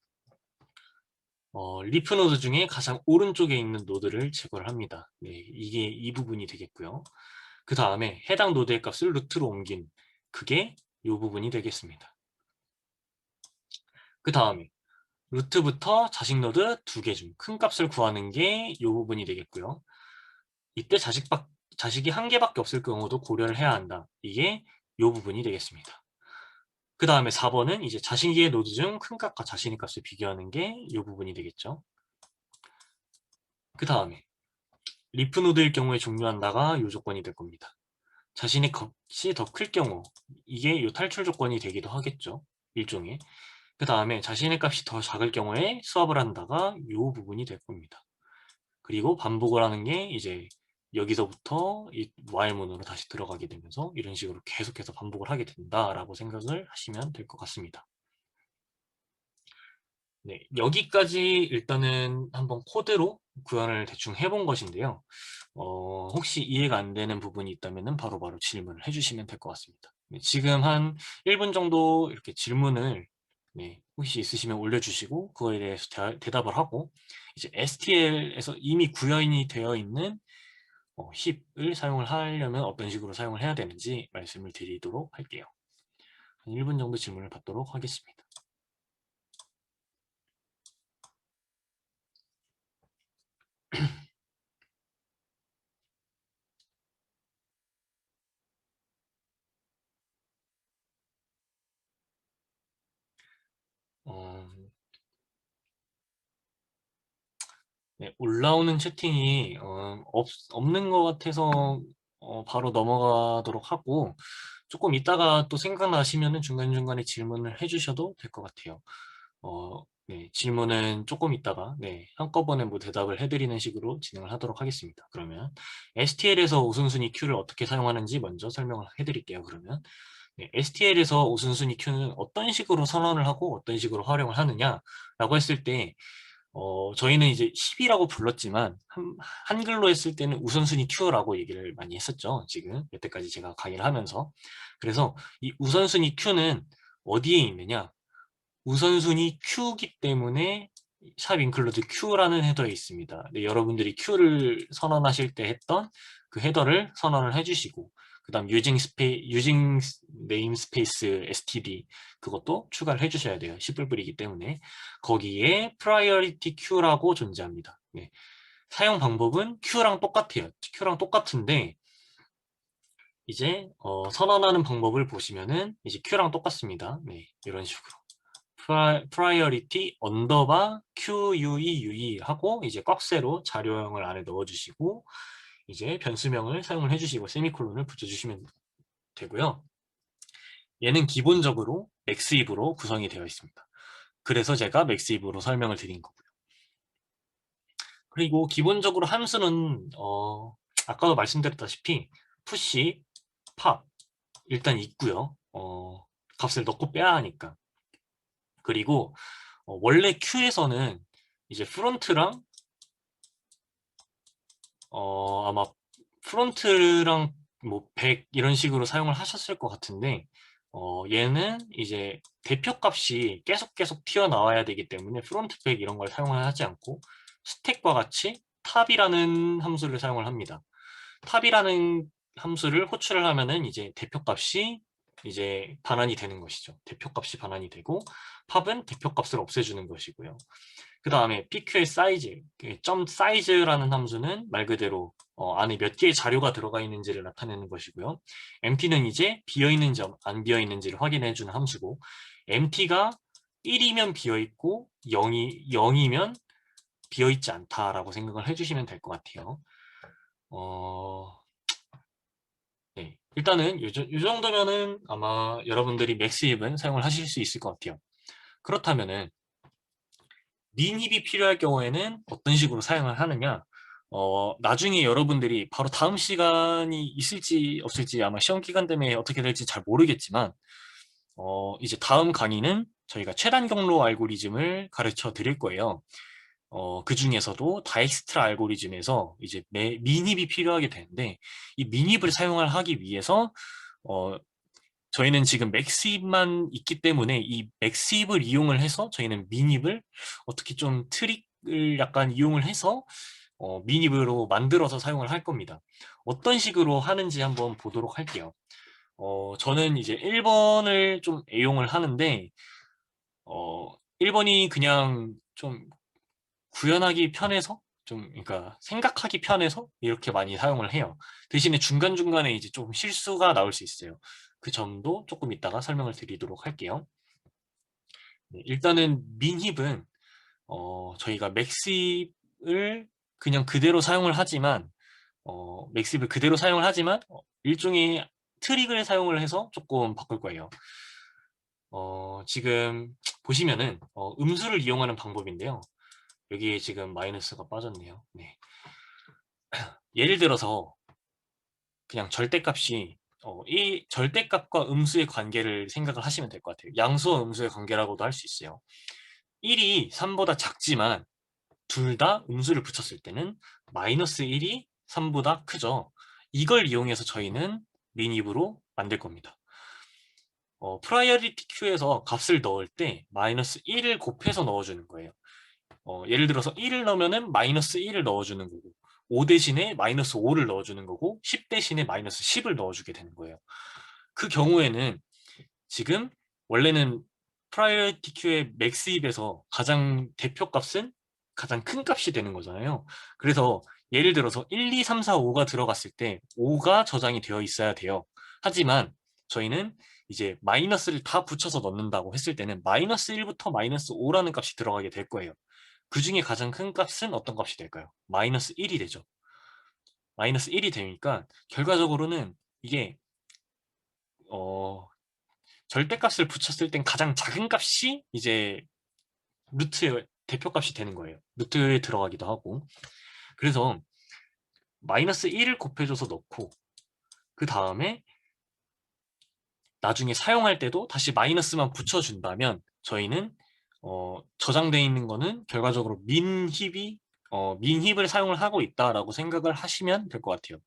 리프 노드 중에 가장 오른쪽에 있는 노드를 제거를 합니다. 네, 이게 이 부분이 되겠고요. 그 다음에 해당 노드의 값을 루트로 옮긴 그게 이 부분이 되겠습니다. 그 다음에 루트부터 자식 노드 두 개 중 큰 값을 구하는 게 이 부분이 되겠고요. 이때 자식이 한 개밖에 없을 경우도 고려를 해야 한다. 이게 이 부분이 되겠습니다. 그 다음에 4번은 이제 자신기의 노드 중 큰 값과 자신의 값을 비교하는 게 이 부분이 되겠죠. 그 다음에 리프 노드일 경우에 종료한다가 이 조건이 될 겁니다. 자신의 값이 더 클 경우 이게 이 탈출 조건이 되기도 하겠죠. 일종의. 그 다음에 자신의 값이 더 작을 경우에 수합을 한다가 이 부분이 될 겁니다. 그리고 반복을 하는 게 이제 여기서부터 이 while문으로 다시 들어가게 되면서 이런 식으로 계속해서 반복을 하게 된다라고 생각을 하시면 될 것 같습니다. 네, 여기까지 일단은 한번 코드로 구현을 대충 해본 것인데요. 혹시 이해가 안 되는 부분이 있다면 바로바로 질문을 해주시면 될 것 같습니다. 네, 지금 한 1분 정도 이렇게 질문을 네, 혹시 있으시면 올려주시고 그거에 대해서 대답을 하고 이제 STL에서 이미 구현이 되어 있는 힙을 사용을 하려면 어떤 식으로 사용을 해야 되는지 말씀을 드리도록 할게요. 한 1분 정도 질문을 받도록 하겠습니다. 어, 네, 올라오는 채팅이 없는 것 같아서 바로 넘어가도록 하고 조금 이따가 또 생각나시면 중간중간에 질문을 해주셔도 될 것 같아요. 네, 질문은 조금 있다가 네, 한꺼번에 뭐 대답을 해드리는 식으로 진행을 하도록 하겠습니다. 그러면 STL에서 우선순위 Q를 어떻게 사용하는지 먼저 설명을 해드릴게요. 그러면 네, STL에서 우선순위 Q는 어떤 식으로 선언을 하고 어떤 식으로 활용을 하느냐라고 했을 때 저희는 이제 10이라고 불렀지만 한글로 했을 때는 우선순위 Q라고 얘기를 많이 했었죠. 지금 여태까지 제가 강의를 하면서 그래서 이 우선순위 Q는 어디에 있느냐 우선순위 Q기 때문에 샵 인클루드 Q라는 헤더에 있습니다. 네, 여러분들이 Q를 선언하실 때 했던 그 헤더를 선언을 해주시고 그 다음 using namespace std 그것도 추가를 해주셔야 돼요. 10불불이기 때문에 거기에 priority queu라고 존재합니다. 네. 사용 방법은 Q랑 똑같아요. Q랑 똑같은데 이제 선언하는 방법을 보시면은 이제 Q랑 똑같습니다. 네, 이런 식으로 priority 언더바 QUEUE 하고 이제 꺽쇠로 자료형을 안에 넣어주시고 이제 변수명을 사용을 해주시고 세미콜론을 붙여주시면 되고요. 얘는 기본적으로 맥스입으로 구성이 되어 있습니다. 그래서 제가 맥스입으로 설명을 드린 거고요. 그리고 기본적으로 함수는 아까도 말씀드렸다시피 푸시, 팝 일단 있고요. 값을 넣고 빼야 하니까. 그리고 원래 큐에서는 이제 프론트랑 아마 프론트랑 뭐 100 이런 식으로 사용을 하셨을 것 같은데 얘는 이제 대표값이 계속 튀어나와야 되기 때문에 프론트 100 이런 걸 사용을 하지 않고 스택과 같이 탑이라는 함수를 사용을 합니다. 탑이라는 함수를 호출을 하면은 이제 대표값이 이제 반환이 되는 것이죠. 대표값이 반환이 되고 팝은 대표값을 없애주는 것이고요. 그 다음에 PQ의 사이즈, 점 사이즈라는 함수는 말 그대로 안에 몇 개의 자료가 들어가 있는지를 나타내는 것이고요. empty는 이제 비어있는지 안 비어있는지를 확인해주는 함수고 empty가 1이면 비어있고 0이면 비어있지 않다라고 생각을 해주시면 될 것 같아요. 네. 일단은 요 정도면은 아마 여러분들이 맥스힙은 사용을 하실 수 있을 것 같아요. 그렇다면은 민힙이 필요할 경우에는 어떤 식으로 사용을 하느냐? 나중에 여러분들이 바로 다음 시간이 있을지 없을지 아마 시험 기간 때문에 어떻게 될지 잘 모르겠지만, 이제 다음 강의는 저희가 최단 경로 알고리즘을 가르쳐 드릴 거예요. 그 중에서도 다익스트라 알고리즘에서 이제 민힙이 필요하게 되는데, 이 민힙을 사용을 하기 위해서, 어, 저희는 지금 맥스힙만 있기 때문에 이 맥스힙을 이용을 해서 저희는 민힙을 어떻게 좀 트릭을 약간 이용을 해서 민힙으로 만들어서 사용을 할 겁니다. 어떤 식으로 하는지 한번 보도록 할게요. 저는 이제 1번을 좀 애용을 하는데 1번이 그냥 좀 구현하기 편해서 좀 그러니까 생각하기 편해서 이렇게 많이 사용을 해요. 대신에 중간중간에 이제 조금 실수가 나올 수 있어요. 그 점도 조금 이따가 설명을 드리도록 할게요. 네, 일단은 민힙은 저희가 맥십을 그냥 그대로 사용을 하지만 맥십을 그대로 사용을 하지만 일종의 트릭을 사용을 해서 조금 바꿀 거예요. 지금 보시면은 음수를 이용하는 방법인데요. 여기에 지금 마이너스가 빠졌네요. 네. 예를 들어서 그냥 절대값이 이 절대값과 음수의 관계를 생각을 하시면 될 것 같아요. 양수와 음수의 관계라고도 할 수 있어요. 1이 3보다 작지만 둘 다 음수를 붙였을 때는 마이너스 1이 3보다 크죠. 이걸 이용해서 저희는 민입으로 만들 겁니다. 프라이어리티 큐에서 값을 넣을 때 마이너스 1을 곱해서 넣어주는 거예요. 예를 들어서 1을 넣으면은 마이너스 1을 넣어주는 거고 5 대신에 마이너스 5를 넣어주는 거고 10 대신에 마이너스 10을 넣어주게 되는 거예요. 그 경우에는 지금 원래는 프라이어리티 큐의 맥스입에서 가장 대표값은 가장 큰 값이 되는 거잖아요. 그래서 예를 들어서 1, 2, 3, 4, 5가 들어갔을 때 5가 저장이 되어 있어야 돼요. 하지만 저희는 이제 마이너스를 다 붙여서 넣는다고 했을 때는 마이너스 1부터 마이너스 5라는 값이 들어가게 될 거예요. 그 중에 가장 큰 값은 어떤 값이 될까요? 마이너스 1이 되죠. 마이너스 1이 되니까 결과적으로는 이게 어, 절대값을 붙였을 땐 가장 작은 값이 이제 루트의 대표값이 되는 거예요. 루트에 들어가기도 하고. 그래서 마이너스 1을 곱해줘서 넣고 그 다음에 나중에 사용할 때도 다시 마이너스만 붙여준다면 저희는 저장되어 있는 거는 결과적으로 민힙을 사용을 하고 있다라고 생각을 하시면 될 것 같아요.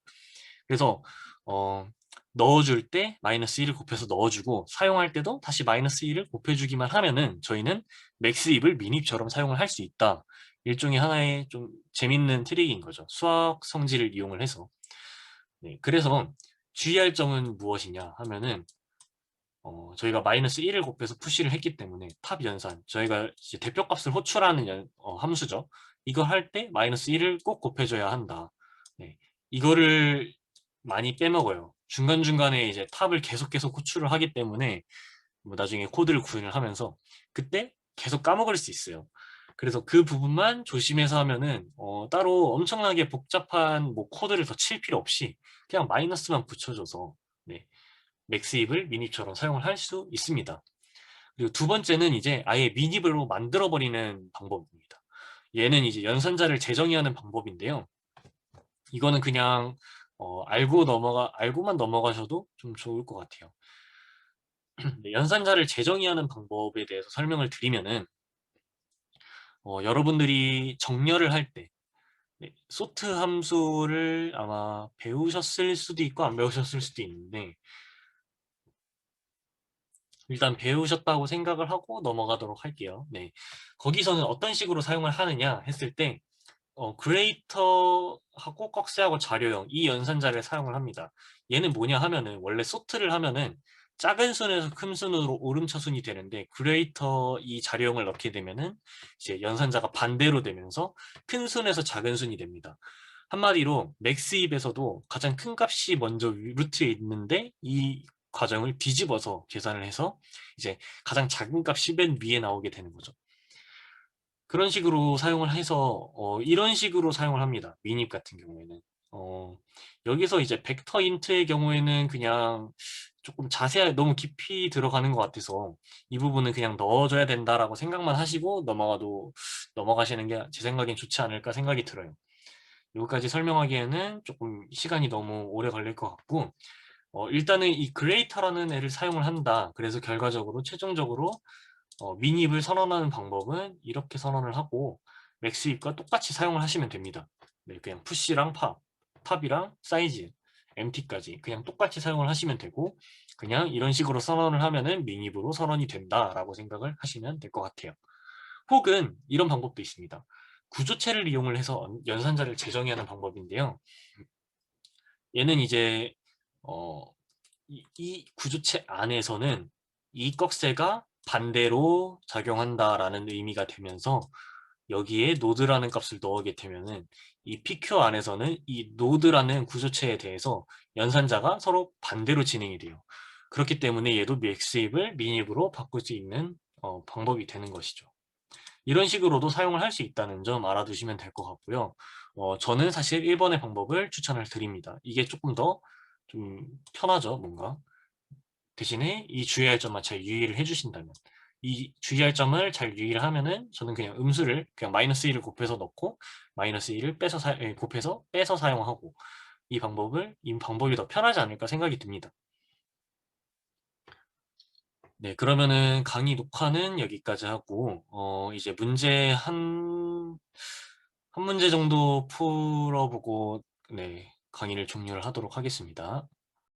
그래서 어, 넣어줄 때 마이너스 1을 곱해서 넣어주고 사용할 때도 다시 마이너스 1을 곱해주기만 하면은 저희는 맥스입을 민입처럼 사용을 할 수 있다. 일종의 하나의 좀 재밌는 트릭인 거죠. 수학 성질을 이용을 해서. 네, 그래서 주의할 점은 무엇이냐 하면은 저희가 마이너스 1을 곱해서 푸시를 했기 때문에 탑 연산 저희가 이제 대표값을 호출하는 함수죠. 이거 할 때 마이너스 1을 꼭 곱해줘야 한다. 네, 이거를 많이 빼먹어요. 중간중간에 이제 탑을 계속 호출을 하기 때문에 뭐 나중에 코드를 구현을 하면서 그때 계속 까먹을 수 있어요. 그래서 그 부분만 조심해서 하면은 따로 엄청나게 복잡한 뭐 코드를 더 칠 필요 없이 그냥 마이너스만 붙여줘서 네, 맥스입을 미닙처럼 사용을 할 수 있습니다. 그리고 두 번째는 이제 아예 미닙으로 만들어버리는 방법입니다. 얘는 이제 연산자를 재정의하는 방법인데요. 이거는 그냥 알고만 넘어가셔도 좀 좋을 것 같아요. 네, 연산자를 재정의하는 방법에 대해서 설명을 드리면은 여러분들이 정렬을 할 때, 네, 소트 함수를 아마 배우셨을 수도 있고 안 배우셨을 수도 있는데, 일단 배우셨다고 생각을 하고 넘어가도록 할게요. 네. 거기서는 어떤 식으로 사용을 하느냐 했을 때, 그레이터하고 꺽쇠하고 자료형 이 연산자를 사용을 합니다. 얘는 뭐냐 하면은 원래 소트를 하면은 작은 순에서 큰 순으로 오름차순이 되는데, 그레이터 이 자료형을 넣게 되면은 이제 연산자가 반대로 되면서 큰 순에서 작은 순이 됩니다. 한마디로 맥스입에서도 가장 큰 값이 먼저 루트에 있는데 이 과정을 뒤집어서 계산을 해서 이제 가장 작은 값이 맨 위에 나오게 되는 거죠. 그런 식으로 사용을 해서 이런 식으로 사용을 합니다. 미닙 같은 경우에는. 어, 여기서 이제 벡터 인트의 경우에는 그냥 조금 자세하게 너무 깊이 들어가는 것 같아서 이 부분은 그냥 넣어줘야 된다라고 생각만 하시고 넘어가시는 게 제 생각엔 좋지 않을까 생각이 들어요. 여기까지 설명하기에는 조금 시간이 너무 오래 걸릴 것 같고, 일단은 이 그레이터라는 애를 사용을 한다. 그래서 결과적으로 최종적으로 미니입을 선언하는 방법은 이렇게 선언을 하고 맥스입과 똑같이 사용을 하시면 됩니다. 네, 그냥 푸시랑 팝이랑 사이즈, MT까지 그냥 똑같이 사용을 하시면 되고, 그냥 이런 식으로 선언을 하면은 미니입으로 선언이 된다라고 생각을 하시면 될 것 같아요. 혹은 이런 방법도 있습니다. 구조체를 이용을 해서 연산자를 재정의하는 방법인데요. 얘는 이제 어, 이 구조체 안에서는 이 꺽쇠가 반대로 작용한다라는 의미가 되면서 여기에 노드라는 값을 넣게 되면은 이 PQ 안에서는 이 노드라는 구조체에 대해서 연산자가 서로 반대로 진행이 돼요. 그렇기 때문에 얘도 맥스입을 미닙으로 바꿀 수 있는 방법이 되는 것이죠. 이런 식으로도 사용을 할 수 있다는 점 알아두시면 될 것 같고요. 저는 사실 1번의 방법을 추천을 드립니다. 이게 조금 더 좀 편하죠, 뭔가. 대신에 이 주의할 점만 잘 유의를 해주신다면. 이 주의할 점을 잘 유의를 하면은 저는 그냥 음수를 그냥 마이너스 1을 곱해서 넣고 마이너스 1을 곱해서 빼서 사용하고 이 방법이 더 편하지 않을까 생각이 듭니다. 네, 그러면은 강의 녹화는 여기까지 하고, 이제 한 문제 정도 풀어보고, 네, 강의를 종료를 하도록 하겠습니다.